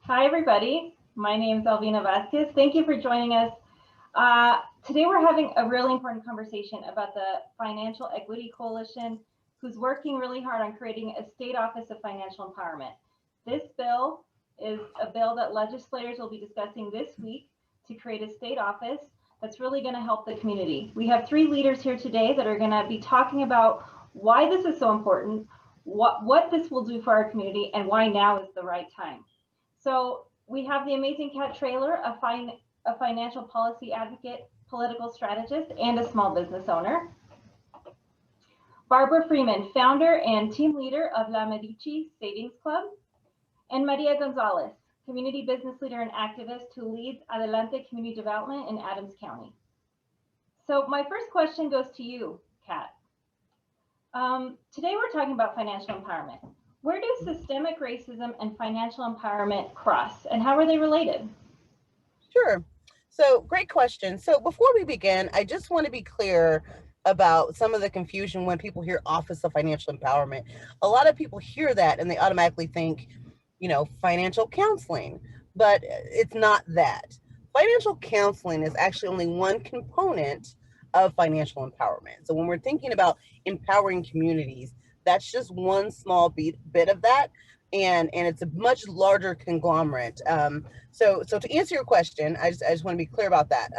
Hi, everybody. My name is Alvina Vasquez. Thank you for joining us. Today, we're having a really important conversation about the Financial Equity Coalition, who's working really hard on creating a state office of financial empowerment. This bill is a bill that legislators will be discussing this week to create a state office that's really going to help the community. We have three leaders here today that are going to be talking about why this is so important, what this will do for our community, and why now is the right time. So we have the amazing Kat Traylor, a financial policy advocate, political strategist, and a small business owner. Barbara Freeman, founder and team leader of La Medici Savings Club. And Maria Gonzalez, community business leader and activist who leads Adelante Community Development in Adams County. So my first question goes to you, Kat. Today we're talking about financial empowerment. Where do systemic racism and financial empowerment cross, and how are they related? Sure. So, great question. So, before we begin, I just want to be clear about some of the confusion when people hear Office of Financial Empowerment. A lot of people hear that and they automatically think, financial counseling, but it's not that. Financial counseling is actually only one component of financial empowerment. So, when we're thinking about empowering communities, that's just one small bit of that. And it's a much larger conglomerate. So to answer your question, I just want to be clear about that.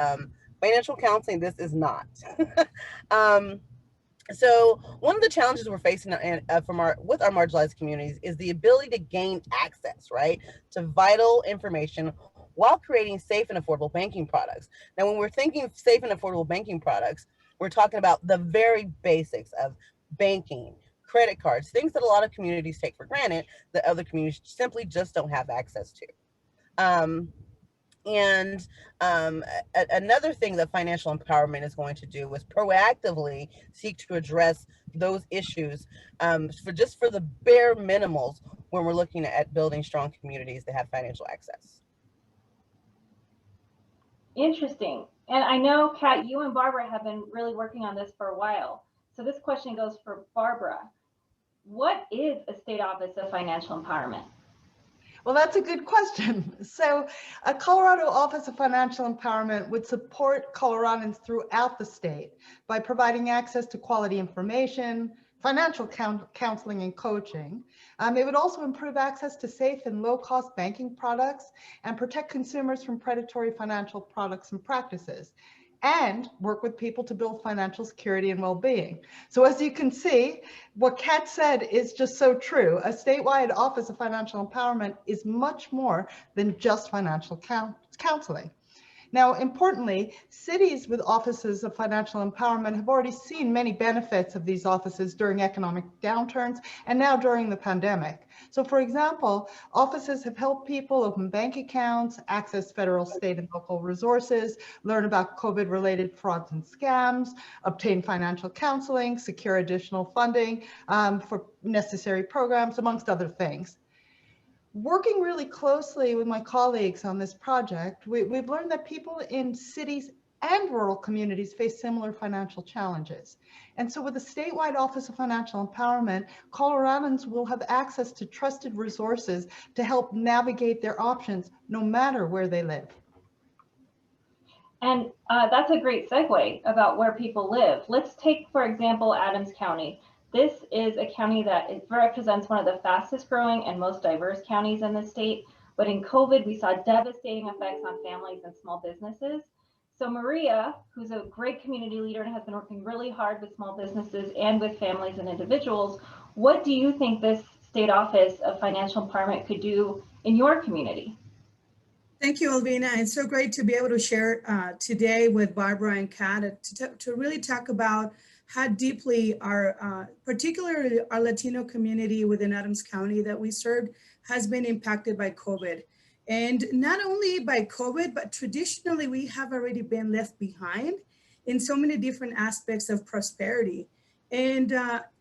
Financial counseling, this is not. um, so one of the challenges we're facing with our marginalized communities is the ability to gain access, right, to vital information while creating safe and affordable banking products. Now, when we're thinking safe and affordable banking products, we're talking about the very basics of banking, credit cards, things that a lot of communities take for granted that other communities simply just don't have access to. Um, and Another thing that financial empowerment is going to do is proactively seek to address those issues for the bare minimals when we're looking at building strong communities that have financial access. Interesting. And I know, Kat, you and Barbara have been really working on this for a while. So this question goes for Barbara. What is a state office of financial empowerment? Well, that's a good question. So, a Colorado Office of Financial Empowerment would support Coloradans throughout the state by providing access to quality information, financial counseling and coaching. It would also improve access to safe and low-cost banking products and protect consumers from predatory financial products and practices, and work with people to build financial security and well-being. So as you can see, what Kat said is just so true. A statewide Office of Financial Empowerment is much more than just financial counseling. Now, importantly, cities with offices of financial empowerment have already seen many benefits of these offices during economic downturns and now during the pandemic. So, for example, offices have helped people open bank accounts, access federal, state, and local resources, learn about COVID-related frauds and scams, obtain financial counseling, secure additional funding for necessary programs, amongst other things. Working really closely with my colleagues on this project, we've learned that people in cities and rural communities face similar financial challenges. And so with the statewide Office of Financial Empowerment, Coloradans will have access to trusted resources to help navigate their options no matter where they live. And that's a great segue about where people live. Let's take, for example, Adams County. This is a county that represents one of the fastest growing and most diverse counties in the state. But in COVID, we saw devastating effects on families and small businesses. So Maria, who's a great community leader and has been working really hard with small businesses and with families and individuals, what do you think this state office of financial empowerment could do in your community? Thank you, Alvina. It's so great to be able to share today with Barbara and Kat to really talk about how deeply particularly our Latino community within Adams County that we served has been impacted by COVID. And not only by COVID, but traditionally we have already been left behind in so many different aspects of prosperity. And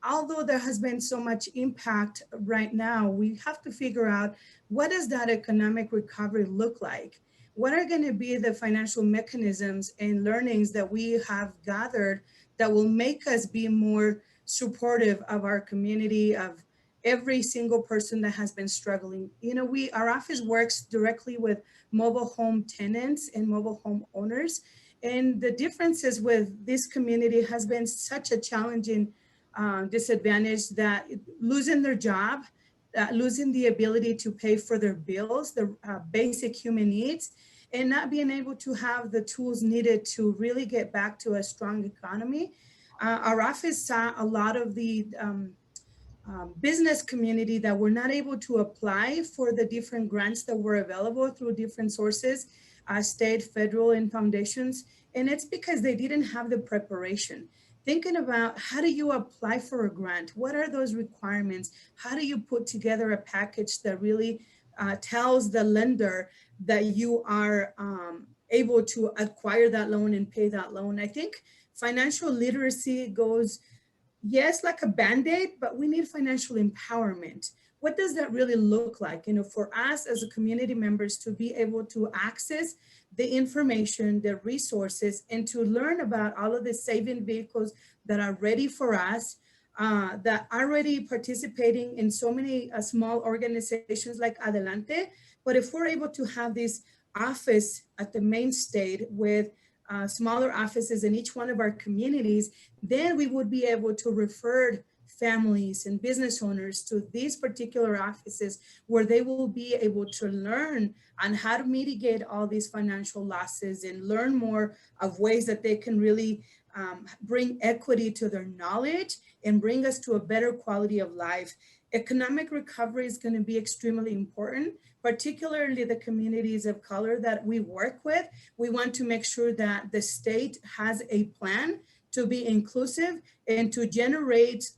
although there has been so much impact right now, we have to figure out what does that economic recovery look like? What are going to be the financial mechanisms and learnings that we have gathered that will make us be more supportive of our community, of every single person that has been struggling. You know, our office works directly with mobile home tenants and mobile home owners. And the differences with this community has been such a challenging disadvantage that losing their job, losing the ability to pay for their bills, the basic human needs, and not being able to have the tools needed to really get back to a strong economy. Our office saw a lot of the business community that were not able to apply for the different grants that were available through different sources, state, federal, and foundations. And it's because they didn't have the preparation. Thinking about how do you apply for a grant? What are those requirements? How do you put together a package that really tells the lender that you are able to acquire that loan and pay that loan? I think financial literacy goes, yes, like a Band-Aid, but we need financial empowerment. What does that really look like? You know, for us as a community members to be able to access the information, the resources, and to learn about all of the saving vehicles that are ready for us, that are already participating in so many small organizations like Adelante. But if we're able to have this office at the main state with smaller offices in each one of our communities, then we would be able to refer families and business owners to these particular offices where they will be able to learn on how to mitigate all these financial losses and learn more of ways that they can really bring equity to their knowledge and bring us to a better quality of life. Economic recovery is going to be extremely important, particularly the communities of color that we work with. We want to make sure that the state has a plan to be inclusive and to generate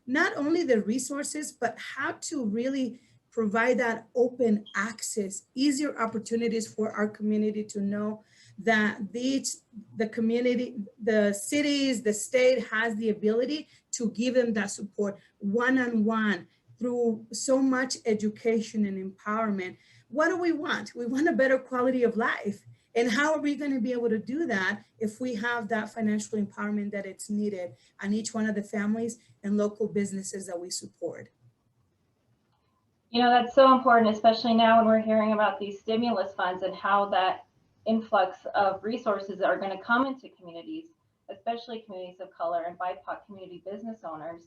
not only the resources, but how to really provide that open access, easier opportunities for our community to know that the community, the cities, the state has the ability to give them that support one-on-one through so much education and empowerment. What do we want? We want a better quality of life. And how are we going to be able to do that if we have that financial empowerment that it's needed on each one of the families and local businesses that we support? You know, that's so important, especially now when we're hearing about these stimulus funds and how that influx of resources are going to come into communities, especially communities of color and BIPOC community business owners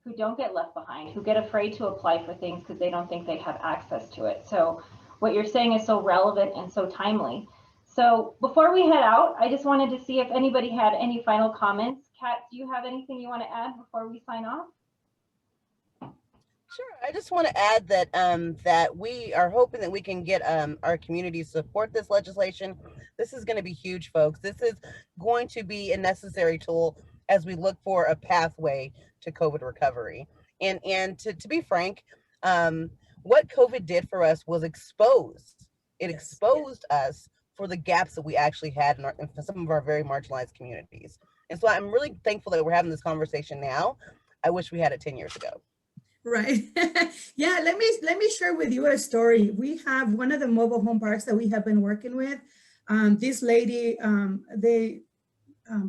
who don't get left behind, who get afraid to apply for things because they don't think they have access to it. So what you're saying is so relevant and so timely. So before we head out, I just wanted to see if anybody had any final comments. Kat, do you have anything you want to add before we sign off? Sure. I just want to add that that we are hoping that we can get our community to support this legislation. This is going to be huge, folks. This is going to be a necessary tool as we look for a pathway to COVID recovery. And to be frank, what COVID did for us was exposed. It exposed us for the gaps that we actually had in some of our very marginalized communities. And so I'm really thankful that we're having this conversation now. I wish we had it 10 years ago. Right. Yeah, let me share with you a story. We have one of the mobile home parks that we have been working with. This lady,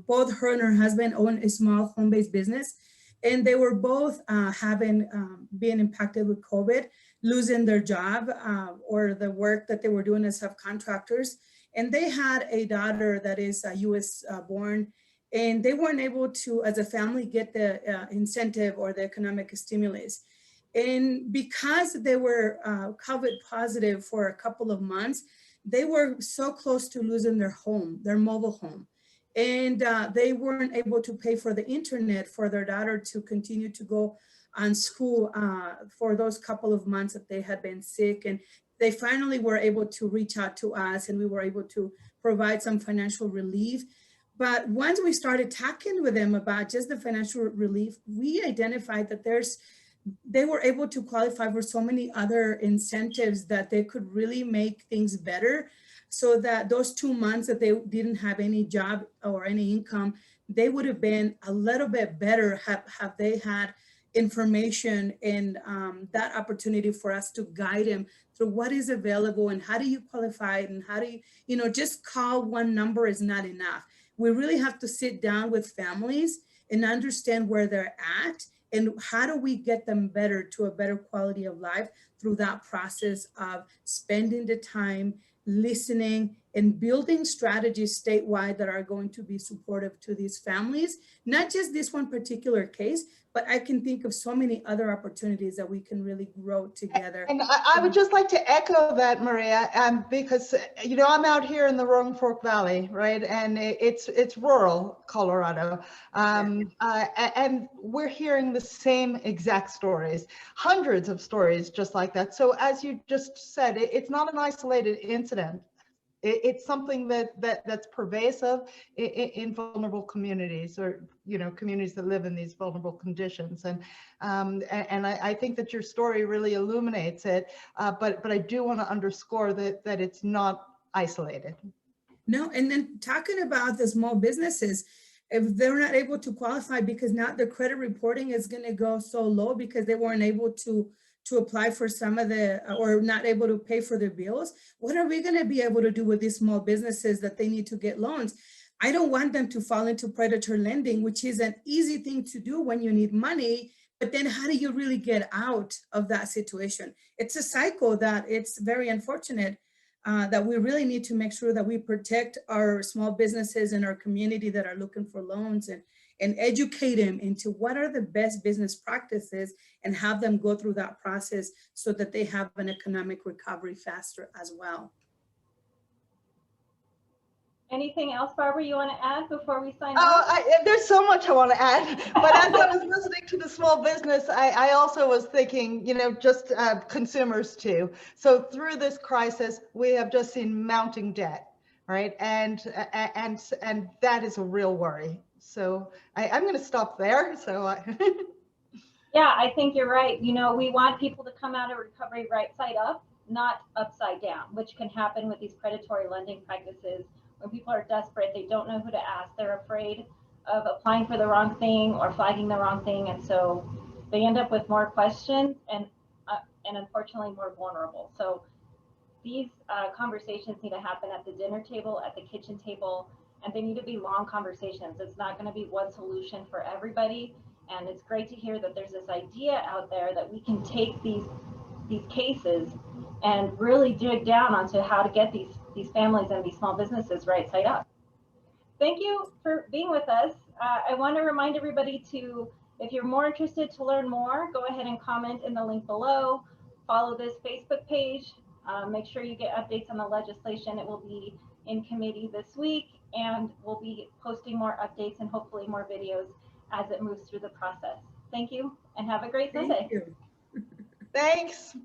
both her and her husband own a small home-based business, and they were both being impacted with COVID, losing their job or the work that they were doing as subcontractors. And they had a daughter that is US born, and they weren't able to, as a family, get the incentive or the economic stimulus. And because they were COVID positive for a couple of months, they were so close to losing their home, their mobile home. And they weren't able to pay for the internet for their daughter to continue to go on school for those couple of months that they had been sick. And they finally were able to reach out to us, and we were able to provide some financial relief. But once we started talking with them about just the financial relief, we identified that they were able to qualify for so many other incentives that they could really make things better, so that those 2 months that they didn't have any job or any income, they would have been a little bit better have they had information and that opportunity for us to guide them through what is available and how do you qualify and how do you, just call one number is not enough. We really have to sit down with families and understand where they're at and how do we get them better to a better quality of life through that process of spending the time, listening, and building strategies statewide that are going to be supportive to these families, not just this one particular case, but I can think of so many other opportunities that we can really grow together. And I would just like to echo that, Maria, because, you know, I'm out here in the Roaring Fork Valley, right? And it's rural Colorado. And we're hearing the same exact stories, hundreds of stories just like that. So as you just said, it's not an isolated incident. It's something that's pervasive in vulnerable communities, or, you know, communities that live in these vulnerable conditions. And I think that your story really illuminates it. But I do want to underscore that it's not isolated. No, and then talking about the small businesses, if they're not able to qualify because now the credit reporting is going to go so low because they weren't able to apply for some of the, or not able to pay for their bills, what are we going to be able to do with these small businesses that they need to get loans? I don't want them to fall into predatory lending, which is an easy thing to do when you need money, but then how do you really get out of that situation? It's a cycle that it's very unfortunate that we really need to make sure that we protect our small businesses in our community that are looking for loans, and educate them into what are the best business practices and have them go through that process so that they have an economic recovery faster as well. Anything else, Barbara, you want to add before we sign Oh, off? there's so much I want to add, but as I was listening to the small business, I also was thinking, you know, just consumers too. So through this crisis, we have just seen mounting debt, right? And that is a real worry. So I'm going to stop there. So Yeah, I think you're right. You know, we want people to come out of recovery right side up, not upside down, which can happen with these predatory lending practices. When people are desperate, they don't know who to ask. They're afraid of applying for the wrong thing or flagging the wrong thing. And so they end up with more questions and unfortunately more vulnerable. So these conversations need to happen at the dinner table, at the kitchen table, and they need to be long conversations. It's not going to be one solution for everybody. And it's great to hear that there's this idea out there that we can take these cases and really dig down onto how to get these families and these small businesses right side up. Thank you for being with us. I want to remind everybody to, if you're more interested to learn more, go ahead and comment in the link below. Follow this Facebook page. Make sure you get updates on the legislation. It will be in committee this week, and we'll be posting more updates and hopefully more videos as it moves through the process. Thank you, and have a great Sunday. Thank you. thanks.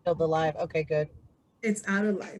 Still alive. Okay, good. It's out of life.